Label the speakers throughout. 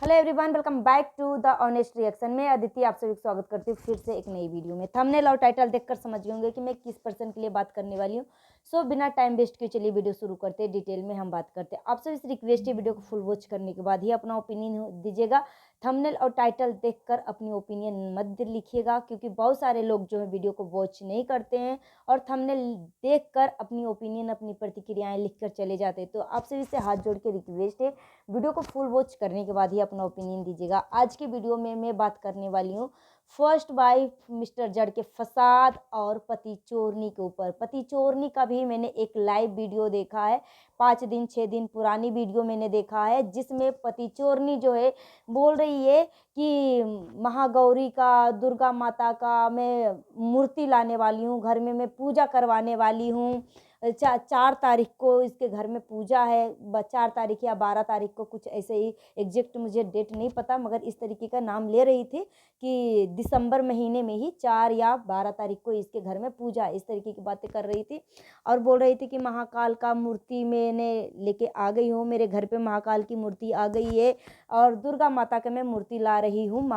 Speaker 1: Hello everyone, welcome back to the honest reaction में। अदिति आप सभी को स्वागत करती हूँ फिर से एक नई वीडियो में। थंबनेल और टाइटल देखकर समझ गए होंगे कि मैं किस पर्सन के लिए बात करने वाली हूँ। सो बिना टाइम वेस्ट किए चलिए वीडियो शुरू करते हैं। डिटेल में हम बात करते हैं। आप सभी से रिक्वेस्ट है, वीडियो को फुल वॉच करने के बाद ही अपना ओपिनियन दीजिएगा। थंबनेल और टाइटल देखकर अपनी ओपिनियन मत लिखिएगा, क्योंकि बहुत सारे लोग जो है वीडियो को वॉच नहीं करते हैं और थंबनेल देखकर अपनी ओपिनियन, अपनी प्रतिक्रियाएं लिखकर चले जाते हैं। तो आप सभी से हाथ जोड़ के रिक्वेस्ट है, वीडियो को फुल वॉच करने के बाद ही अपना ओपिनियन दीजिएगा। आज की वीडियो में मैं बात करने वाली हूँ फर्स्ट वाइफ मिस्टर जड़ के फसाद और पति चोरनी के ऊपर। पति चोरनी का भी मैंने एक लाइव वीडियो देखा है, 5 दिन 6 दिन पुरानी वीडियो मैंने देखा है, जिसमें पति चोरनी जो है बोल रही है कि महागौरी का, दुर्गा माता का मैं मूर्ति लाने वाली हूँ, घर में मैं पूजा करवाने वाली हूँ। 4 तारीख को इसके घर में पूजा है, 4 तारीख या 12 तारीख को, कुछ ऐसे ही एग्जैक्ट मुझे डेट नहीं पता, मगर इस तरीके का नाम ले रही थी कि दिसंबर महीने में ही 4 या 12 तारीख को इसके घर में पूजा है। इस तरीके की बातें कर रही थी और बोल रही थी कि महाकाल का मूर्ति मैंने लेके आ गई हूँ, मेरे घर पे महाकाल की मूर्ति आ गई है और दुर्गा माता का मैं मूर्ति ला रही हूँ,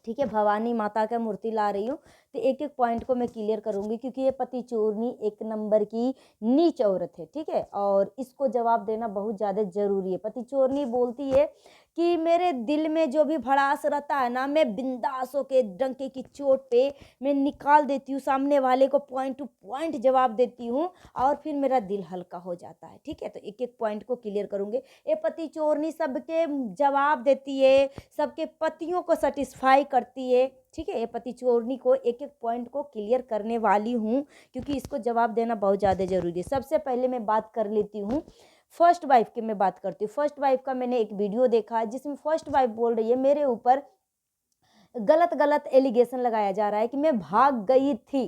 Speaker 1: ठीक है, भवानी माता का मूर्ति ला रही हूँ। तो एक एक पॉइंट को मैं क्लियर करूँगी, क्योंकि ये पति चोरनी एक नंबर की नीच औरत है, ठीक है, और इसको जवाब देना बहुत ज़्यादा ज़रूरी है। पति चोरनी बोलती है कि मेरे दिल में जो भी भड़ास रहता है ना, मैं बिंदास होके डंके की चोट पे मैं निकाल देती हूँ, सामने वाले को पॉइंट टू पॉइंट जवाब देती हूँ और फिर मेरा दिल हल्का हो जाता है, ठीक है। तो एक एक पॉइंट को क्लियर करूँगी। ये पति चोरनी सबके जवाब देती है, सबके पतियों को सेटिस्फाई करती है, ठीक है। ये पति चोरनी को एक एक पॉइंट को क्लियर करने वाली हूँ, क्योंकि इसको जवाब देना बहुत ज़्यादा ज़रूरी है। सबसे पहले मैं बात कर लेती हूँ फर्स्ट वाइफ की। मैं बात करती हूँ फर्स्ट वाइफ का। मैंने एक वीडियो देखा है जिसमें फर्स्ट वाइफ बोल रही है मेरे ऊपर गलत गलत एलिगेशन लगाया जा रहा है कि मैं भाग गई थी,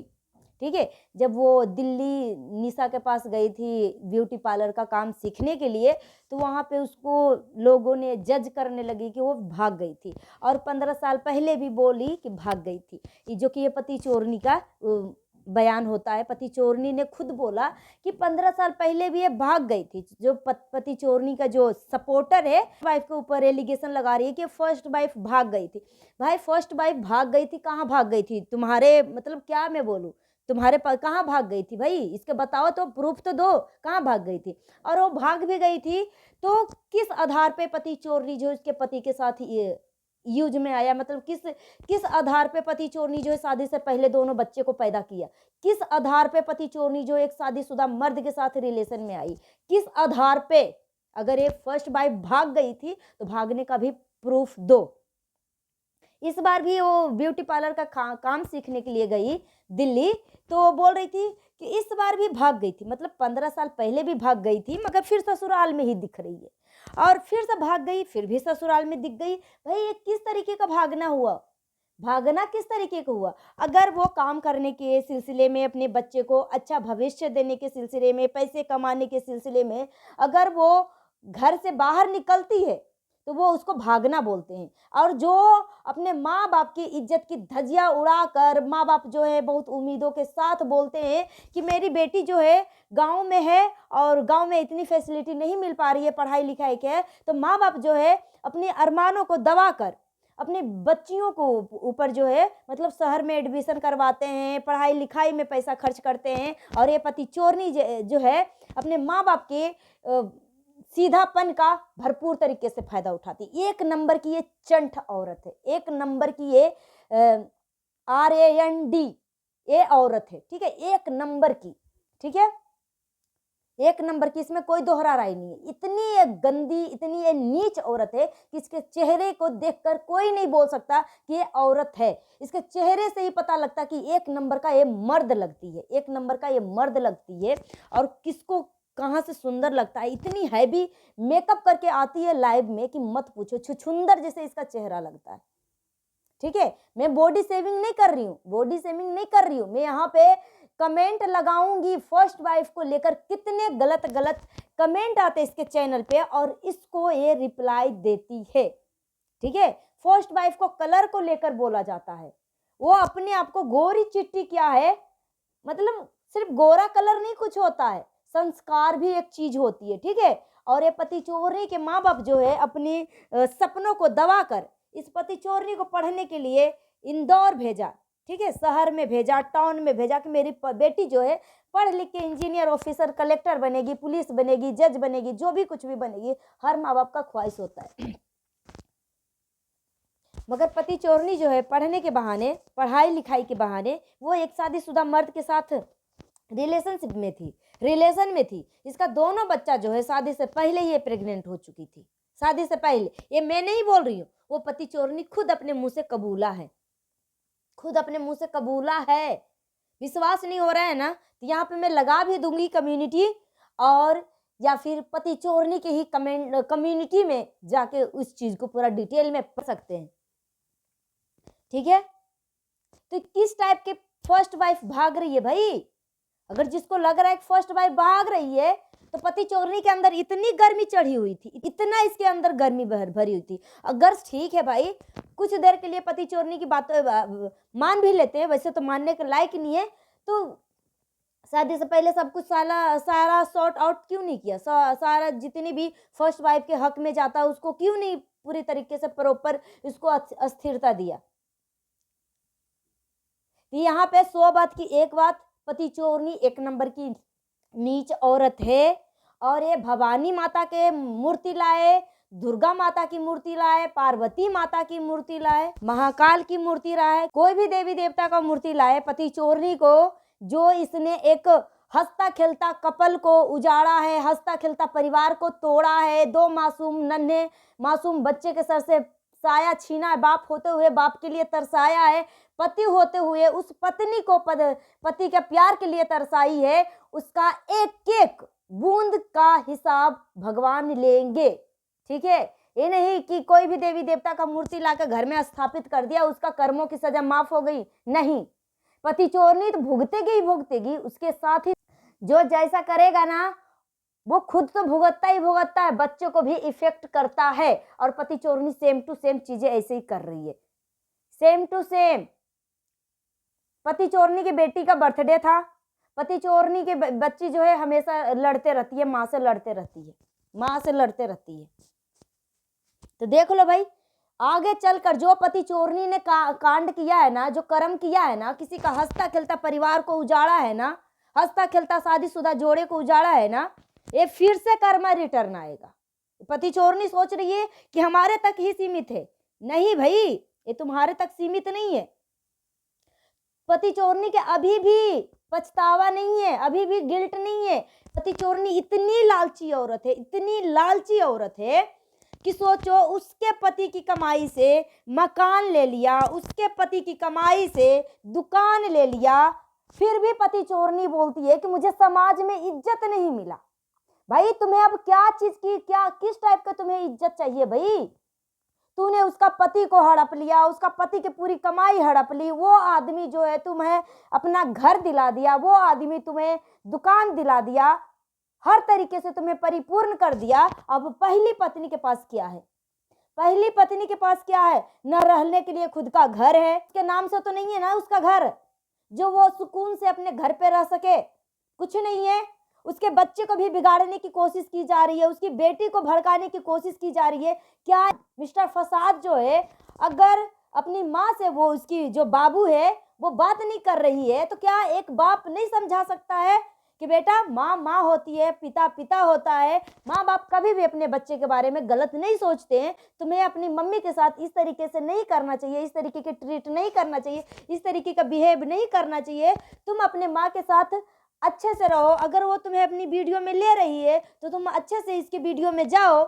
Speaker 1: ठीक है। जब वो दिल्ली निशा के पास गई थी ब्यूटी पार्लर का काम सीखने के लिए, तो वहाँ पे उसको लोगों ने जज करने लगी कि वो भाग गई थी, और 15 साल पहले भी बोली कि भाग गई थी, जो कि ये पति चोरनी का बयान होता है। पति चोरनी ने खुद बोला कि 15 साल पहले भी ये भाग गई थी। जो पति चोरनी का जो सपोर्टर है, वाइफ के ऊपर एलिगेशन लगा रही है कि फर्स्ट वाइफ भाग गई थी। भाई फर्स्ट वाइफ भाग गई थी, कहाँ भाग गई थी? तुम्हारे मतलब क्या मैं बोलूँ, तुम्हारे पास कहाँ भाग गई थी भाई? इसके बताओ तो, प्रूफ तो दो, कहाँ भाग गई थी। और वो भाग भी गई थी तो किस आधार पे पति चोरनी जो इसके पति के साथ यूज में आया, मतलब किस आधार पे पति चोरनी जो है शादी से पहले दोनों बच्चे को पैदा किया? किस आधार पे पति चोरनी जो एक शादीशुदा मर्द के साथ रिलेशन में आई? किस आधार पे? अगर ये फर्स्ट वाइफ भाग गई थी तो भागने का भी प्रूफ दो। इस बार भी वो ब्यूटी पार्लर का काम सीखने के लिए गई दिल्ली, तो बोल रही थी कि इस बार भी भाग गई थी, मतलब 15 साल पहले भी भाग गई थी, मगर फिर ससुराल में ही दिख रही है, और फिर से भाग गई, फिर भी ससुराल में दिख गई। भाई ये किस तरीके का भागना हुआ? भागना किस तरीके का हुआ? अगर वो काम करने के सिलसिले में, अपने बच्चे को अच्छा भविष्य देने के सिलसिले में, पैसे कमाने के सिलसिले में अगर वो घर से बाहर निकलती है तो वो उसको भागना बोलते हैं। और जो अपने माँ बाप की इज्जत की धज्जियाँ उड़ाकर, माँ बाप जो है बहुत उम्मीदों के साथ बोलते हैं कि मेरी बेटी जो है गांव में है और गांव में इतनी फैसिलिटी नहीं मिल पा रही है पढ़ाई लिखाई के, तो माँ बाप जो है अपने अरमानों को दबाकर अपने बच्चियों को ऊपर जो है मतलब शहर में एडमिशन करवाते हैं, पढ़ाई लिखाई में पैसा खर्च करते हैं। और ये पति चोरनी जो है अपने माँ बाप के सीधापन का भरपूर तरीके से फायदा उठाती। एक नंबर की ये चंठ औरत है, एक नंबर की ये RAND ये औरत है, ठीक है, एक नंबर की, ठीक है, एक नंबर की, इसमें कोई दोहरा राय नहीं है। इतनी ये गंदी, इतनी ये नीच औरत है कि इसके चेहरे को देखकर कोई नहीं बोल सकता कि ये औरत है। इसके चेहरे से ही पता लगता कि एक नंबर का ये मर्द लगती है, एक नंबर का ये मर्द लगती है। और किसको कहाँ से सुंदर लगता है, इतनी हैवी मेकअप करके आती है लाइव में कि मत पूछो, छुछुंदर जैसे इसका चेहरा लगता है, ठीक है। मैं बॉडी शेविंग नहीं कर रही हूँ, बॉडी शेविंग नहीं कर रही हूँ, मैं यहाँ पे कमेंट लगाऊंगी फर्स्ट वाइफ को लेकर। कितने गलत गलत कमेंट आते इसके चैनल पे और इसको ये रिप्लाई देती है, ठीक है। फर्स्ट वाइफ को कलर को लेकर बोला जाता है, वो अपने आप को गोरी चिट्टी क्या है, मतलब सिर्फ गोरा कलर नहीं कुछ होता है, संस्कार भी एक चीज होती है, ठीक है। और ये पति चोरनी के माँ बाप जो है अपने सपनों को दबाकर इस पति चोरनी को पढ़ने के लिए इंदौर भेजा, ठीक है, शहर में भेजा, टाउन में भेजा कि मेरी बेटी जो है पढ़ लिख के इंजीनियर, ऑफिसर, कलेक्टर बनेगी, पुलिस बनेगी, जज बनेगी, जो भी कुछ भी बनेगी, हर माँ बाप का ख्वाहिश होता है। मगर पति चोरनी जो है पढ़ने के बहाने, पढ़ाई लिखाई के बहाने वो एक शादीशुदा मर्द के साथ रिलेशन में थी। इसका दोनों बच्चा जो है शादी से पहले ही प्रेग्नेंट हो चुकी थी, शादी से पहले। ये मैं नहीं बोल रही हूँ, वो पति चोरनी खुद अपने मुंह से कबूला है, खुद अपने मुंह से कबूला है। विश्वास नहीं हो रहा है ना, तो यहाँ पे मैं लगा भी दूंगी कम्युनिटी, और या फिर पति चोरनी के ही कम्युनिटी में जाके उस चीज को पूरा डिटेल में पढ़ सकते हैं, ठीक है। तो किस टाइप के फर्स्ट वाइफ भाग रही है भाई? अगर जिसको लग रहा है कि फर्स्ट वाइफ भाग रही है, तो पति चोरनी के अंदर इतनी गर्मी चढ़ी हुई थी, इतना इसके अंदर गर्मी भरी हुई थी। अगर ठीक है भाई, कुछ देर के लिए पति चोरनी की बात मान भी लेते हैं, वैसे तो मानने के लायक नहीं है, तो शादी से पहले सब कुछ सारा सॉर्ट आउट क्यों नहीं किया? सारा जितनी भी फर्स्ट वाइफ के हक में जाता है उसको क्यों नहीं पूरी तरीके से प्रॉपर इसको अस्थिरता दिया? तो यहाँ पे 100 बात की एक बात, पति चोरनी एक नंबर की नीच औरत है। और ये भवानी माता के मूर्ति लाए, दुर्गा माता की मूर्ति लाए, पार्वती माता की मूर्ति लाए, महाकाल की मूर्ति लाए, कोई भी देवी देवता का मूर्ति लाए, पति चोरनी को जो इसने एक हंसता खेलता कपल को उजाड़ा है, हंसता खेलता परिवार को तोड़ा है, 2 मासूम नन्हे मासूम बच्चे के सर से साया छीना है, बाप होते हुए बाप के लिए तरसाया है, पति होते हुए उस पत्नी को पति के प्यार के लिए तरसाई है, उसका एक एक बूंद का हिसाब भगवान लेंगे, ठीक है। ये नहीं कि कोई भी देवी देवता का मूर्ति लाकर घर में स्थापित कर दिया, उसका कर्मों की सजा माफ हो गई, नहीं। पति चोरनी तो भुगतेगी, उसके साथ ही जो जैसा करेगा ना वो खुद तो भुगतता ही भुगतता है, बच्चों को भी इफेक्ट करता है। और पति चोरनी सेम टू सेम चीजें ऐसे ही कर रही है, सेम टू सेम। पति चोरनी की बेटी का बर्थडे था, पति चोरनी के बच्ची जो है हमेशा लड़ते रहती है, माँ से लड़ते रहती है। तो देख लो भाई, आगे चलकर जो पति चोरनी ने कांड किया है ना, जो कर्म किया है ना, किसी का हंसता खेलता परिवार को उजाड़ा है ना, हंसता खेलता शादीशुदा जोड़े को उजाड़ा है ना, ये फिर से कर्मा रिटर्न आएगा। पति चोरनी सोच रही है कि हमारे तक ही सीमित है, नहीं भाई, ये तुम्हारे तक सीमित नहीं है। पति चोरनी के अभी भी पछतावा नहीं है, अभी भी गिल्ट नहीं है। पति चोरनी इतनी लालची औरत है कि सोचो, उसके पति की कमाई से मकान ले लिया, उसके पति की कमाई से दुकान ले लिया, फिर भी पति चोरनी बोलती है कि मुझे समाज में इज्जत नहीं मिला। भाई तुम्हें अब क्या चीज की, क्या किस टाइप का तुम्हें इज्जत चाहिए भाई? तूने उसका पति को हड़प लिया, उसका पति की पूरी कमाई हड़प ली, वो आदमी जो है तुम्हें अपना घर दिला दिया, वो आदमी तुम्हें दुकान दिला दिया, हर तरीके से तुम्हें परिपूर्ण कर दिया। अब पहली पत्नी के पास क्या है? पहली पत्नी के पास क्या है? न रहने के लिए खुद का घर है, उसके नाम से तो नहीं है ना उसका घर, जो वो सुकून से अपने घर पे रह सके, कुछ नहीं है। उसके बच्चे को भी बिगाड़ने की कोशिश की जा रही है, उसकी बेटी को भड़काने की कोशिश की जा रही है। क्या मिस्टर फसाद जो है, अगर अपनी माँ से वो उसकी जो बाबू है वो बात नहीं कर रही है, तो क्या एक बाप नहीं समझा सकता है कि बेटा माँ माँ होती है, पिता पिता होता है। माँ बाप कभी भी अपने बच्चे के बारे में गलत नहीं सोचते हैं। तुम्हें अपनी मम्मी के साथ इस तरीके से नहीं करना चाहिए, इस तरीके के ट्रीट नहीं करना चाहिए, इस तरीके का बिहेव नहीं करना चाहिए। तुम अपने माँ के साथ अच्छे से रहो। अगर वो तुम्हें अपनी वीडियो में ले रही है तो तुम अच्छे से इसकी वीडियो में जाओ।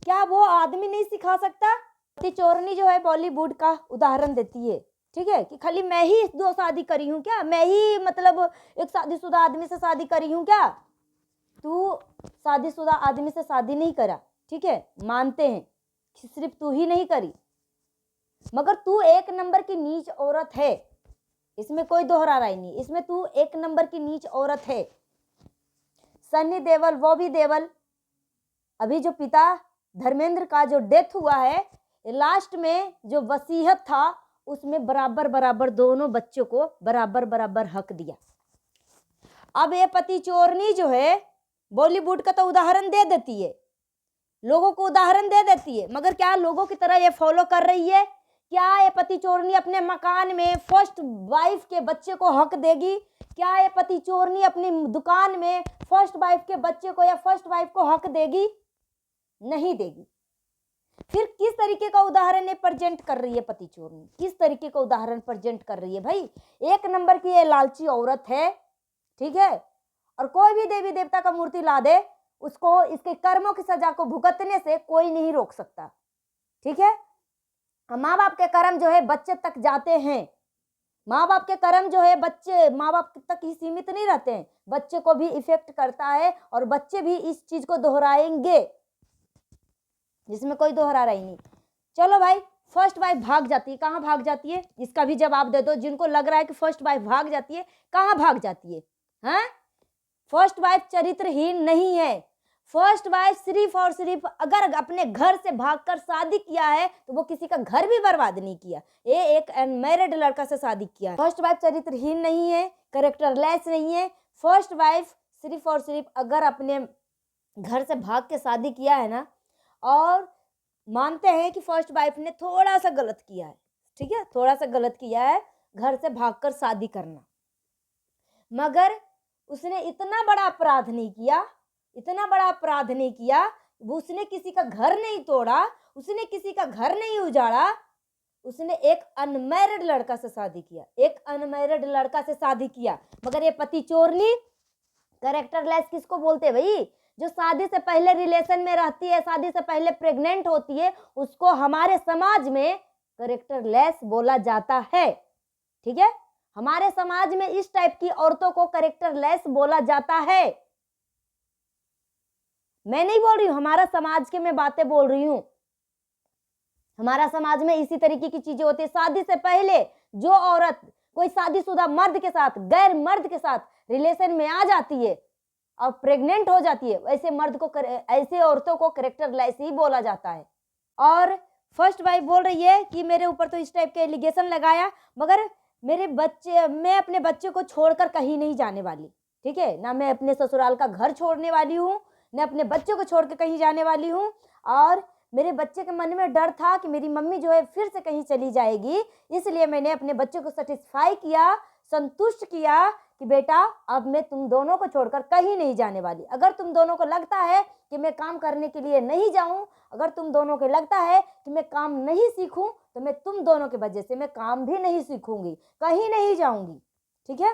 Speaker 1: क्या वो आदमी नहीं सिखा सकता? पति चोरनी जो है बॉलीवुड का उदाहरण देती है, ठीक है, कि खाली मैं ही 2 शादी करी हूँ क्या, मैं ही मतलब एक शादीशुदा आदमी से शादी करी हूँ क्या? तू शादीशुदा आदमी से शादी नहीं करा, ठीक है, मानते हैं, सिर्फ तू ही नहीं करी, मगर तू एक नंबर की नीच औरत है, इसमें कोई दोहरा राय नहीं। इसमें तू एक नंबर की नीच औरत है। सन्नी देओल, वो भी देओल, अभी जो पिता धर्मेंद्र का जो डेथ हुआ है, लास्ट में जो वसीयत था उसमें बराबर बराबर दोनों बच्चों को बराबर बराबर हक दिया। अब ये पति चोरनी जो है बॉलीवुड का तो उदाहरण दे देती है, लोगों को उदाहरण दे देती है, मगर क्या लोगों की तरह ये फॉलो कर रही है? क्या ये पति चोरनी अपने मकान में फर्स्ट वाइफ के बच्चे को हक देगी? क्या ये पति चोरनी अपनी दुकान में फर्स्ट वाइफ के बच्चे को या फर्स्ट वाइफ को हक देगी? नहीं देगी। फिर किस तरीके का उदाहरण ये प्रेजेंट कर रही है पति चोरनी? किस तरीके का उदाहरण प्रेजेंट कर रही है भाई? एक नंबर की ये लालची औरत है, ठीक है। और कोई भी देवी देवता का मूर्ति ला दे, उसको इसके कर्मों की सजा को भुगतने से कोई नहीं रोक सकता, ठीक है। माँ बाप के कर्म जो है बच्चे तक जाते हैं, माँ बाप के कर्म जो है बच्चे माँ बाप तक ही सीमित नहीं रहते हैं, बच्चे को भी इफेक्ट करता है और बच्चे भी इस चीज को दोहराएंगे, जिसमें कोई दोहरा रही नहीं। चलो भाई, फर्स्ट वाइफ भाग जाती है, कहाँ भाग जाती है? इसका भी जवाब दे दो। जिनको लग रहा है कि फर्स्ट वाइफ भाग जाती है, कहाँ भाग जाती है? हैं? फर्स्ट वाइफ चरित्रहीन नहीं है। फर्स्ट वाइफ सिर्फ और सिर्फ अगर अपने घर से भागकर शादी किया है तो वो किसी का घर भी बर्बाद नहीं किया, ये एक अनमैरिड लड़का से शादी किया है। फर्स्ट वाइफ चरित्रहीन नहीं है, कैरेक्टरलेस नहीं है। फर्स्ट वाइफ सिर्फ और सिर्फ अगर अपने घर से भाग के शादी किया है ना, और मानते हैं कि फर्स्ट वाइफ ने थोड़ा सा गलत किया है, ठीक है, थोड़ा सा गलत किया है घर से भागकर शादी करना, मगर उसने इतना बड़ा अपराध नहीं किया, इतना बड़ा अपराध नहीं किया। उसने किसी का घर नहीं तोड़ा, उसने किसी का घर नहीं उजाड़ा, उसने एक अनमैरिड लड़का से शादी किया, एक अनमैरिड लड़का से शादी किया। मगर ये पति चोरनी कैरेक्टरलेस किसको बोलते हैं भाई? जो शादी से पहले रिलेशन में रहती है, शादी से पहले प्रेग्नेंट होती है, उसको हमारे समाज में कैरेक्टरलेस बोला जाता है, ठीक है। हमारे समाज में इस टाइप की औरतों को कैरेक्टरलेस बोला जाता है। मैं नहीं बोल रही हूं, हमारा समाज के मैं बातें बोल रही हूं। हमारा समाज में इसी तरीके की चीजें होती है। शादी से पहले जो औरत कोई शादीशुदा मर्द के साथ, गैर मर्द के साथ रिलेशन में आ जाती है और प्रेग्नेंट हो जाती है, ऐसे मर्द को, ऐसे औरतों को कैरेक्टरलेस ही बोला जाता है। और फर्स्ट वाइफ बोल रही है कि मेरे ऊपर तो इस टाइप के एलिगेशन लगाया, मगर मेरे बच्चे, मैं अपने बच्चे को छोड़कर कहीं नहीं जाने वाली, ठीक है ना। मैं अपने ससुराल का घर छोड़ने वाली हूँ, न अपने बच्चे को छोड़ के कहीं जाने वाली हूँ। और मेरे बच्चे के मन में डर था कि मेरी मम्मी जो है फिर से कहीं चली जाएगी, इसलिए मैंने अपने बच्चे को सेटिस्फाई किया, संतुष्ट किया कि बेटा अब मैं तुम दोनों को छोड़कर कहीं नहीं जाने वाली। अगर तुम दोनों को लगता है कि मैं काम करने के लिए नहीं जाऊं, अगर तुम दोनों को लगता है कि मैं काम नहीं सीखूं, तो मैं तुम दोनों की वजह से मैं काम भी नहीं सीखूंगी, कहीं नहीं जाऊंगी, ठीक है।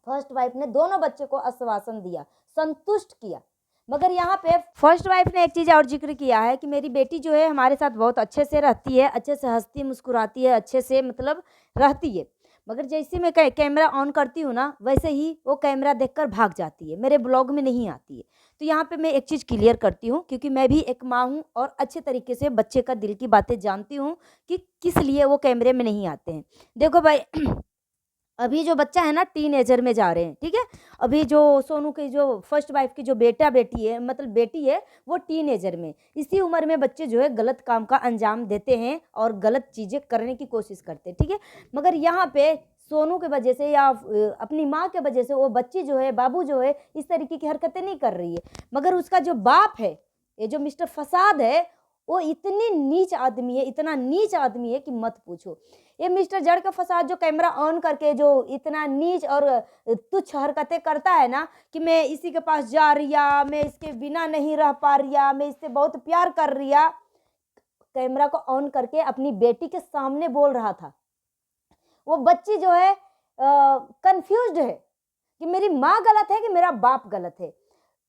Speaker 1: फर्स्ट वाइफ ने दोनों बच्चे को आश्वासन दिया, संतुष्ट किया। मगर यहाँ पे फर्स्ट वाइफ ने एक चीज़ और जिक्र किया है कि मेरी बेटी जो है हमारे साथ बहुत अच्छे से रहती है, अच्छे से हंसती मुस्कुराती है, अच्छे से मतलब रहती है। मगर जैसे मैं कैमरा ऑन करती हूँ ना, वैसे ही वो कैमरा देखकर भाग जाती है, मेरे ब्लॉग में नहीं आती है। तो यहाँ पे मैं एक चीज़ क्लियर करती हूँ, क्योंकि मैं भी एक माँ हूँ और अच्छे तरीके से बच्चे का दिल की बातें जानती हूँ कि किस लिए वो कैमरे में नहीं आते हैं। देखो भाई, अभी जो बच्चा है ना टीनेजर में जा रहे हैं, ठीक है। अभी जो सोनू की जो फर्स्ट वाइफ की जो बेटा बेटी है, मतलब बेटी है, वो टीनेजर में, इसी उम्र में बच्चे जो है गलत काम का अंजाम देते हैं और गलत चीज़ें करने की कोशिश करते हैं, ठीक है। मगर यहाँ पे सोनू के वजह से या अपनी माँ के वजह से वो बच्ची जो है, बाबू जो है, इस तरीके की हरकतें नहीं कर रही है। मगर उसका जो बाप है, ये जो मिस्टर फसाद है, वो इतनी नीच आदमी है, इतना नीच आदमी है कि मत पूछो। ये मिस्टर जड़ का फसाद जो कैमरा ऑन करके जो इतना नीच और तुच्छ हरकतें करता है ना, कि मैं इसी के पास जा रिया, मैं इसके बिना नहीं रह पा रिया, मैं इससे बहुत प्यार कर रिया, कैमरा को ऑन करके अपनी बेटी के सामने बोल रहा था। वो बच्ची जो है कंफ्यूज्ड है कि मेरी माँ गलत है कि मेरा बाप गलत है।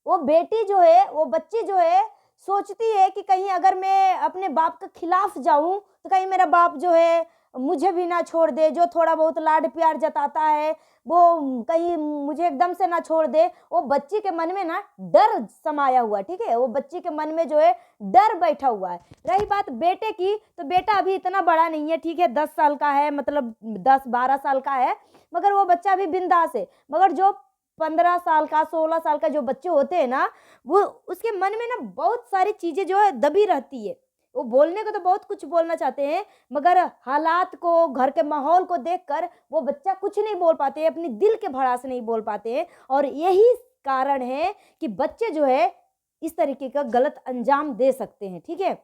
Speaker 1: वो बेटी जो है, वो बच्ची जो है, सोचती है कि कहीं अगर मैं अपने बाप के खिलाफ जाऊं तो कहीं मेरा बाप जो है मुझे भी ना छोड़ दे, जो थोड़ा बहुत लाड प्यार जताता है वो कहीं मुझे एकदम से ना छोड़ दे। वो बच्ची के मन में ना डर समाया हुआ है, ठीक है। वो बच्ची के मन में जो है डर बैठा हुआ है। रही बात बेटे की, तो बेटा अभी इतना बड़ा नहीं है, ठीक है, 10 साल का है, मतलब 10-12 साल का है, मगर वो बच्चा अभी बिंदास है। मगर जो 15 साल का, 16 साल का जो बच्चे होते हैं ना, वो उसके मन में ना बहुत सारी चीज़ें जो है दबी रहती है। वो बोलने को तो बहुत कुछ बोलना चाहते हैं, मगर हालात को, घर के माहौल को देखकर वो बच्चा कुछ नहीं बोल पाते हैं, अपनी दिल के भड़ास नहीं बोल पाते हैं। और यही कारण है कि बच्चे जो है इस तरीके का गलत अंजाम दे सकते हैं, ठीक है।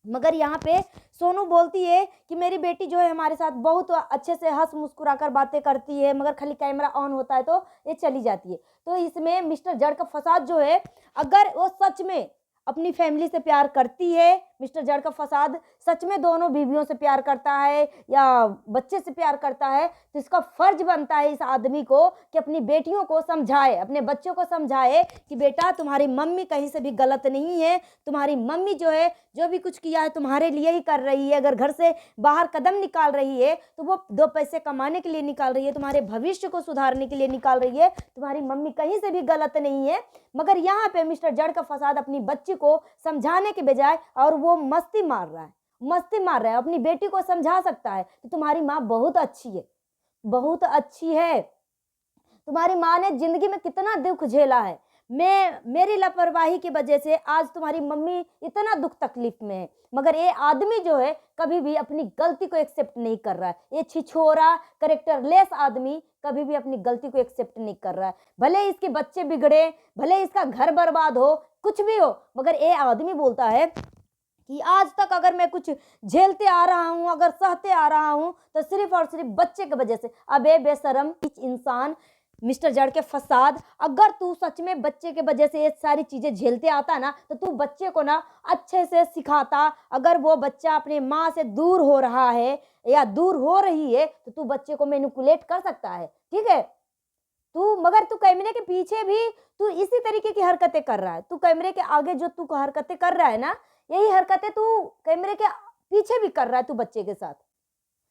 Speaker 1: मगर यहाँ पे सोनू बोलती है कि मेरी बेटी जो है हमारे साथ बहुत अच्छे से हंस मुस्कुराकर बातें करती है, मगर खाली कैमरा ऑन होता है तो ये चली जाती है। तो इसमें मिस्टर जड़ का फसाद जो है, अगर वो सच में अपनी फैमिली से प्यार करती है, मिस्टर जड़ का फसाद सच में दोनों बीवियों से प्यार करता है या बच्चे से प्यार करता है, तो इसका फर्ज बनता है इस आदमी को कि अपनी बेटियों को समझाए, अपने बच्चों को समझाए कि बेटा तुम्हारी मम्मी कहीं से भी गलत नहीं है, तुम्हारी मम्मी जो है जो भी कुछ किया है तुम्हारे लिए ही कर रही है। अगर घर से बाहर कदम निकाल रही है तो वो 2 पैसे कमाने के लिए निकाल रही है, तुम्हारे भविष्य को सुधारने के लिए निकाल रही है। तुम्हारी मम्मी कहीं से भी गलत नहीं है। मगर यहाँ पे मिस्टर जड़ का फसाद अपनी बच्ची को समझाने के बजाय और वो मस्ती मार रहा है। अपनी बेटी को समझा सकता है कि तुम्हारी माँ बहुत अच्छी है, बहुत अच्छी है। तुम्हारी माँ ने जिंदगी में कितना दुख झेला है, मेरी लापरवाही की वजह से आज तुम्हारी मम्मी इतना दुख तकलीफ में है। मगर ये आदमी जो है कभी भी अपनी गलती को एक्सेप्ट नहीं कर रहा है। ये छिछोरा कैरेक्टरलेस आदमी कभी भी अपनी गलती को एक्सेप्ट नहीं कर रहा है। भले इसके बच्चे बिगड़े, भले इसका घर बर्बाद हो, कुछ भी हो, मगर ये आदमी बोलता है कि आज तक अगर मैं कुछ झेलते आ रहा हूँ, अगर सहते आ रहा हूँ, तो सिर्फ और सिर्फ बच्चे की वजह से। अबे बेशरम इंसान, मिस्टर जड़ के फसाद, अगर तू सच में बच्चे के वजह से ये सारी चीजें झेलते आता ना, तो तू बच्चे को ना अच्छे से सिखाता। अगर वो बच्चा अपने माँ से दूर हो रहा है या दूर हो रही है तो तू बच्चे को मैनिपुलेट कर सकता है, ठीक है। मगर तू कैमरे के पीछे भी तू इसी तरीके की हरकतें कर रहा है। तू कैमरे के आगे जो तू हरकतें कर रहा है ना, यही हरकतें तू कैमरे के पीछे भी कर रहा है तू बच्चे के साथ।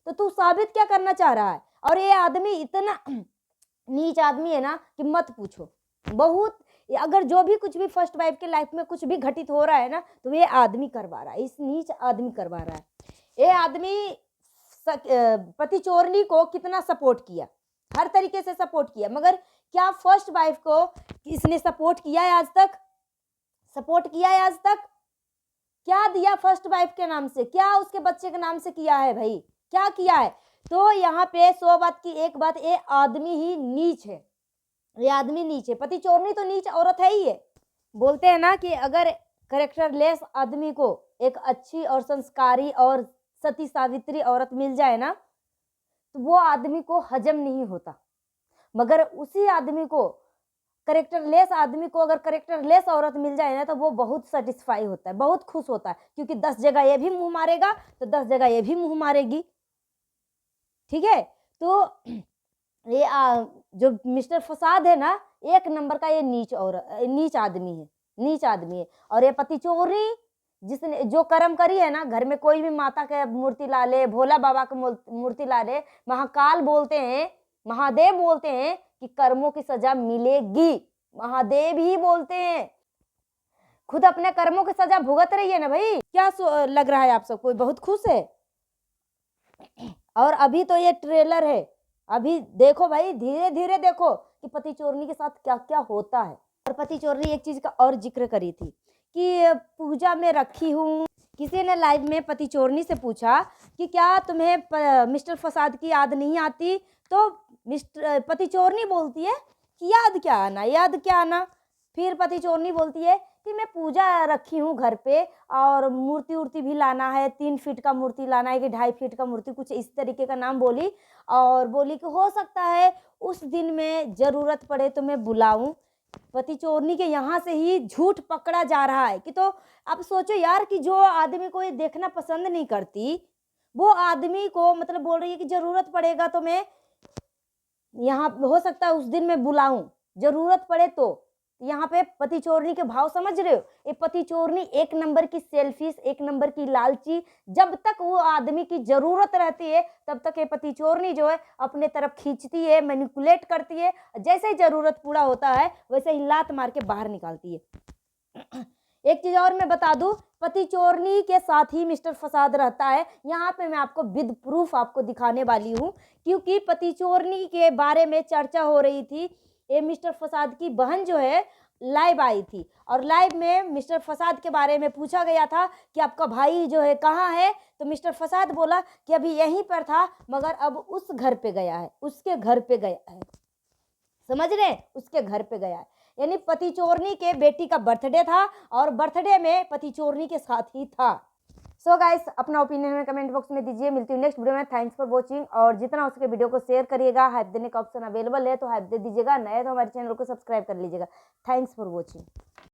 Speaker 1: तो तू साबित क्या करना चाह रहा है? और ये आदमी इतना नीच आदमी है ना कि मत पूछो। बहुत, अगर जो भी कुछ भी फर्स्ट वाइफ के लाइफ में कुछ भी घटित हो रहा है ना, तो ये आदमी करवा रहा है, इस नीच आदमी करवा रहा है। ये आदमी पति चोरनी को कितना सपोर्ट किया, हर तरीके से सपोर्ट किया, मगर क्या फर्स्ट वाइफ को इसने सपोर्ट किया है आज तक? सपोर्ट किया है आज तक? क्या दिया फर्स्ट वाइफ के नाम से? क्या उसके बच्चे के नाम से किया है भाई? क्या किया है? तो यहाँ पे 100 बात की एक बात, ये आदमी ही नीच है, ये आदमी नीच है। पति चोरनी तो नीच औरत है ही है। बोलते हैं ना कि अगर कैरेक्टरलेस आदमी को एक अच्छी और संस्कारी और सती सावित्री औरत मिल जाए ना, तो वो आदमी को हजम नहीं होता। मगर उसी आदमी को, कैरेक्टरलेस आदमी को अगर कैरेक्टरलेस औरत मिल जाए ना, तो वो बहुत सेटिस्फाई होता है, बहुत खुश होता है, क्योंकि 10 जगह ये भी मुंह मारेगा तो 10 जगह ये भी मुंह मारेगी, ठीक है। तो ये जो मिस्टर फसाद है ना, एक नंबर का ये नीच आदमी है, नीच आदमी है। और ये पति चोरी जिसने जो कर्म करी है ना, घर में कोई भी माता के मूर्ति ला ले, भोला बाबा की मूर्ति ला ले, महाकाल बोलते हैं, महादेव बोलते हैं कि कर्मों की सजा मिलेगी। महादेव ही बोलते हैं, खुद अपने कर्मों की सजा भुगत रही है ना भाई। क्या लग रहा है आप सबको? बहुत खुश है। और अभी तो ये ट्रेलर है, अभी देखो भाई, धीरे धीरे देखो कि पति चोरनी के साथ क्या क्या होता है। और पति चोरनी एक चीज का और जिक्र करी थी कि पूजा में रखी हूँ। किसी ने लाइव में पति चोरनी से पूछा कि क्या तुम्हें मिस्टर फसाद की याद नहीं आती? तो पति चोरनी बोलती है कि याद क्या आना, याद क्या आना। फिर पति चोरनी बोलती है कि मैं पूजा रखी हूँ घर पे, और मूर्ति उर्ति भी लाना है, 3 फीट का मूर्ति लाना है कि 2.5 फीट का मूर्ति, कुछ इस तरीके का नाम बोली। और बोली कि हो सकता है उस दिन में ज़रूरत पड़े तो मैं बुलाऊं। पति चोरनी के यहाँ से ही झूठ पकड़ा जा रहा है कि, तो आप सोचो यार कि जो आदमी को ये देखना पसंद नहीं करती, वो आदमी को मतलब बोल रही है कि ज़रूरत पड़ेगा तो मैं यहाँ, हो सकता है उस दिन मैं बुलाऊं, ज़रूरत पड़े तो। यहाँ पे पति चोरनी के भाव समझ रहे हो? ये पति चोरनी एक नंबर की सेल्फिश, एक नंबर की लालची। जब तक वो आदमी की जरूरत रहती है तब तक ये पति चोरनी जो है अपने तरफ खींचती है, मैनिपुलेट करती है। जैसे ही जरूरत पूरा होता है वैसे ही लात मार के बाहर निकालती है। एक चीज और मैं बता दूं, पति चोरनी के साथ ही मिस्टर फसाद रहता है। यहाँ पे मैं आपको विद प्रूफ आपको दिखाने वाली हूँ, क्योंकि पति चोरनी के बारे में चर्चा हो रही थी। ये मिस्टर फसाद की बहन जो है लाइव आई थी, और लाइव में मिस्टर फसाद के बारे में पूछा गया था कि आपका भाई जो है कहाँ है? तो मिस्टर फसाद बोला कि अभी यहीं पर था, मगर अब उस घर पे गया है, उसके घर पे गया है। समझ रहे? उसके घर पे गया है। यानी पति चोरनी के बेटी का बर्थडे था और बर्थडे में पति चोरनी के साथ ही था। सो गाइस, अपना ओपिनियन में कमेंट बॉक्स में दीजिए। मिलती हूँ नेक्स्ट वीडियो में। Thanks for watching. और जितना हो सके वीडियो को शेयर करिएगा। हाइप देने का ऑप्शन अवेलेबल है तो हाइप दे दीजिएगा, नए तो हमारे चैनल को सब्सक्राइब कर लीजिएगा। Thanks for watching.